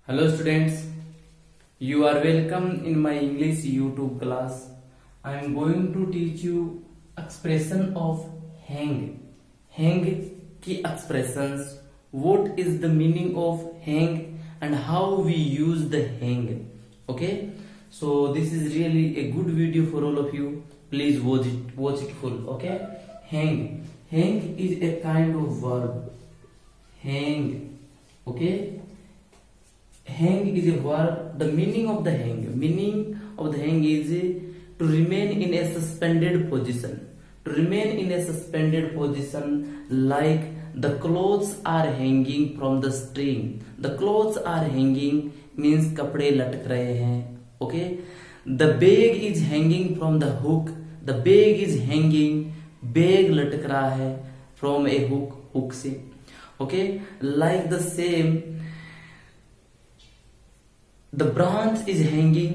Hello students, you are welcome in my English YouTube class. I am going to teach you expression of hang. Hang की expressions, what is the meaning of hang and how we use the hang. Okay, so this is really a good video for all of you. Please watch it full. Okay, hang is a kind of verb. Hang, okay. Hang is a verb. The meaning of the hang is to remain in a suspended position. To remain in a suspended position, like the clothes are hanging from the string. The clothes are hanging means कपड़े लटक रहे हैं. Okay. The bag is hanging from the hook. The bag is hanging. Bag लटक रहा है from a hook से. Okay. Like the same. The branch is hanging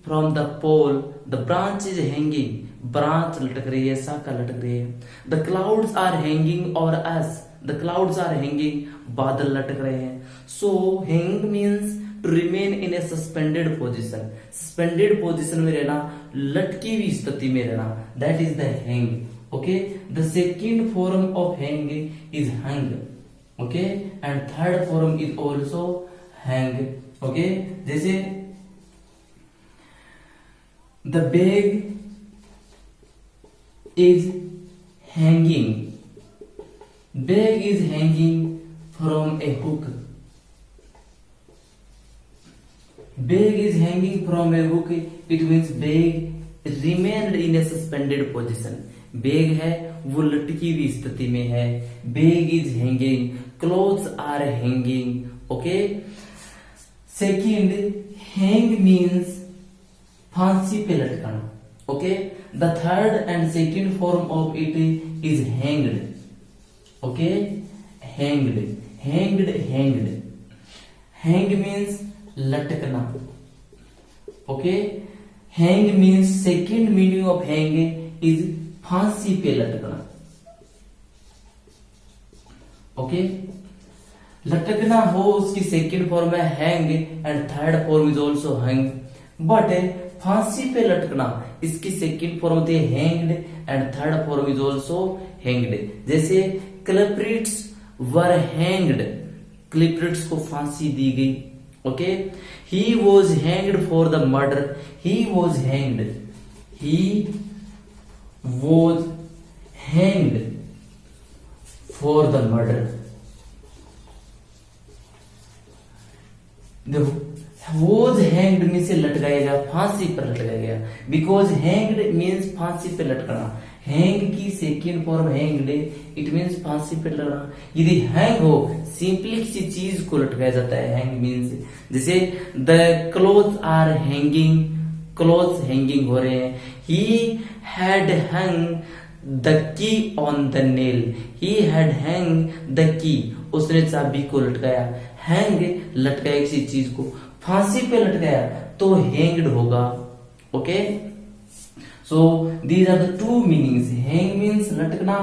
from the pole. The branch is hanging. Branch लटक रही है, शाखा लटक रही है. The clouds are hanging over us. The clouds are hanging. बादल लटक रहे हैं. So hang means to remain in a suspended position. Suspended position में रहना, लटकी हुई स्थिति में रहना. That is the hang. Okay. The second form of hang is hung. Okay. And third form is also hang. Okay जैसे the bag is hanging from a hook. Bag is hanging from a hook. It means bag remained in a suspended position. Bag है वो लटकी हुई स्थिति में है. Bag is hanging. Clothes are hanging. Okay. Second, hang means फांसी पे लटकाना. Okay. The third and second form of it is hanged. Okay. Hanged. Hang means लटकना. Okay. Hang means second meaning of hang is फांसी पे लटकना. Okay. लटकना हो उसकी second form है hang and third form is also hang. But फांसी पे लटकना इसकी second form होती है hanged and third form is also hanged. जैसे क्लिप्रिट्स वर हैंग्ड. क्लिप्रिट्स को फांसी दी गई. Okay. He was hanged for the murder. He was hanged for the murder. Was hanged mean से लटकाया गया, फांसी पर लटकाया गया. बिकॉज हैंग्ड मीन्स फांसी पर लटकना. हैंग की second form hanged. It means फांसी पर लटकना. यदि हैंग हो सिंपली किसी चीज को लटकाया जाता है. हैंग मीन्स जैसे the cloth are hanging. Cloth hanging हो रहे हैं. He had hung the key on the nail. He had hung the key. उसने चाबी को लटकाया. हैंग लटकाया किसी चीज को. फांसी पे लटकाया तो हैंग्ड होगा. Okay. So these are the two meanings. Hang means लटकना.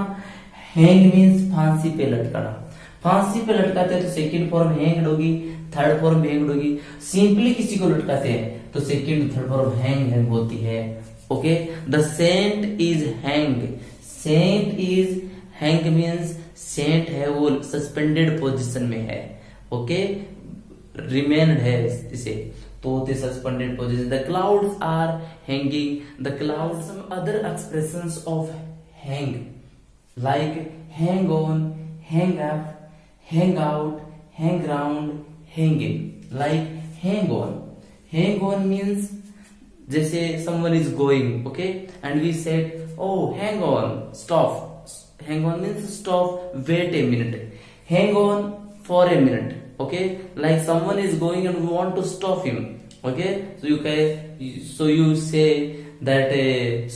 हैंग मीन्स फांसी पे लटकाना. फांसी पे लटकाते हैं तो सेकेंड फॉर्म हैंग्ड होगी, थर्ड फॉर्म हैंग्ड होगी. सिंपली किसी को लटकाते हैं तो सेकेंड थर्ड फॉर्म हैंग होती है. Okay. The saint is hang. Saint is hang means saint है वो सस्पेंडेड पोजिशन में है. ओके. रिमेन्ड है इसे तो suspended position. The clouds are hanging. The clouds. Some other expressions of hang like hang on, hang up, hang out, hang round, hanging. Like hang on. Hang on means जैसे someone is going, okay, and we said, oh, hang on, stop. Hang on means stop, wait a minute. Hang on for a minute. Okay, like someone is going and we want to stop him. Okay, so you say that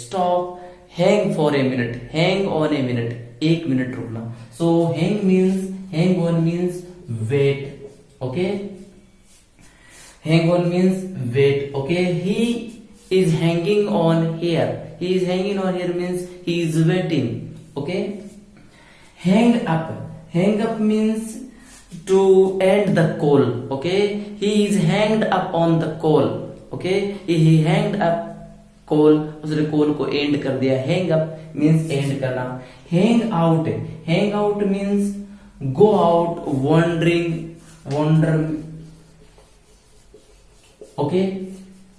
stop, hang for a minute, hang on a minute. एक minute रुकना. So hang on means wait. Okay, hang on means wait. Okay. He is hanging on here. He is hanging on here means he is waiting. Okay. Hang up. Hang up means to end the coal. Okay, he is hanged up on the coal. Okay, he hanged up coal, उसने coal को end कर दिया. hang up means end करना. hang out means go out, wander. Okay,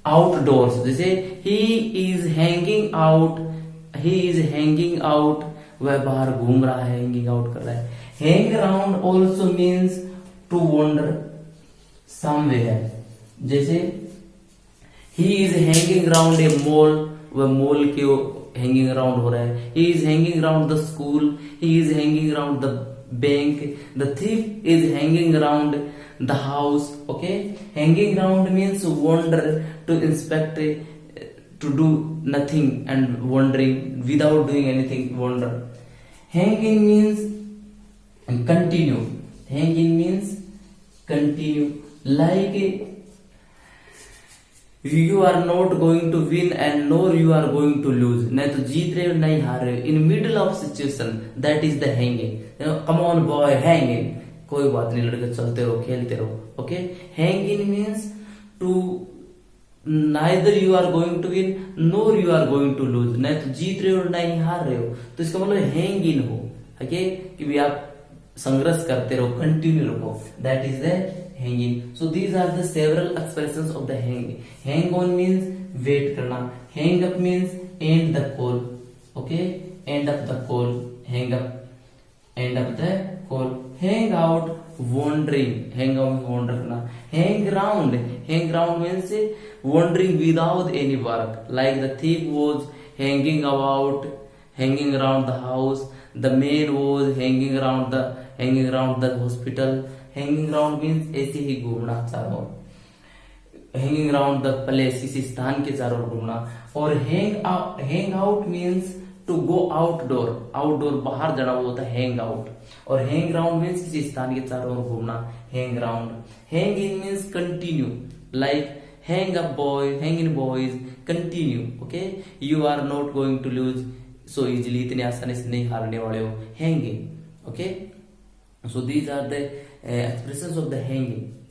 outdoors. जैसे he is hanging out, वह बाहर घूम रहा है, hanging out कर रहा है. hang around also means to wander somewhere. जैसे he is hanging around a mall, वह mall के hanging around हो रहा है. he is hanging around the school, he is hanging around the bank. the thief is hanging around the house. Okay, hanging around means wander, to inspect, to do nothing and wandering without doing anything, wander. hanging means continue. Like you are not going to win and nor you are going to lose. नहीं तो जीत रहे हो नहीं हार रहे हो. in middle of situation, that is the hanging. come on boy, hanging. कोई बात नहीं लड़के, चलते रहो, खेलते रहो. Okay, hanging means to neither you are going to win nor you are going to lose. नहीं तो जीत रहे हो नहीं हार रहे हो, तो इसका मतलब hang in हो. Okay, कि भी आप संघर्ष करते रहो, कंटिन्यू रखो. That is the hanging. So these are the several expressions of the hanging. hang on means wait करना. hang up means end the call. Okay, end up the call. hang up the call. hang out, wandering. hang out means wander करना. hang around means wandering without any work. Like the thief was hanging around the house. the man was hanging around the hospital. hanging around means ऐसे ही घूमना चारों ओर. hanging around the place, किसी स्थान के चारों ओर घूमना. और hang out means to go outdoor बाहर जाना, वो होता है hang out. और hang around means किसी स्थान के चारों ओर घूमना, hang around. hang in means continue. like hang up boy, hang in boys, continue. Okay, you are not going to lose so easily, इतने आसानी से नहीं हारने वाले हो. hanging. Okay, so these are the expressions of the hanging.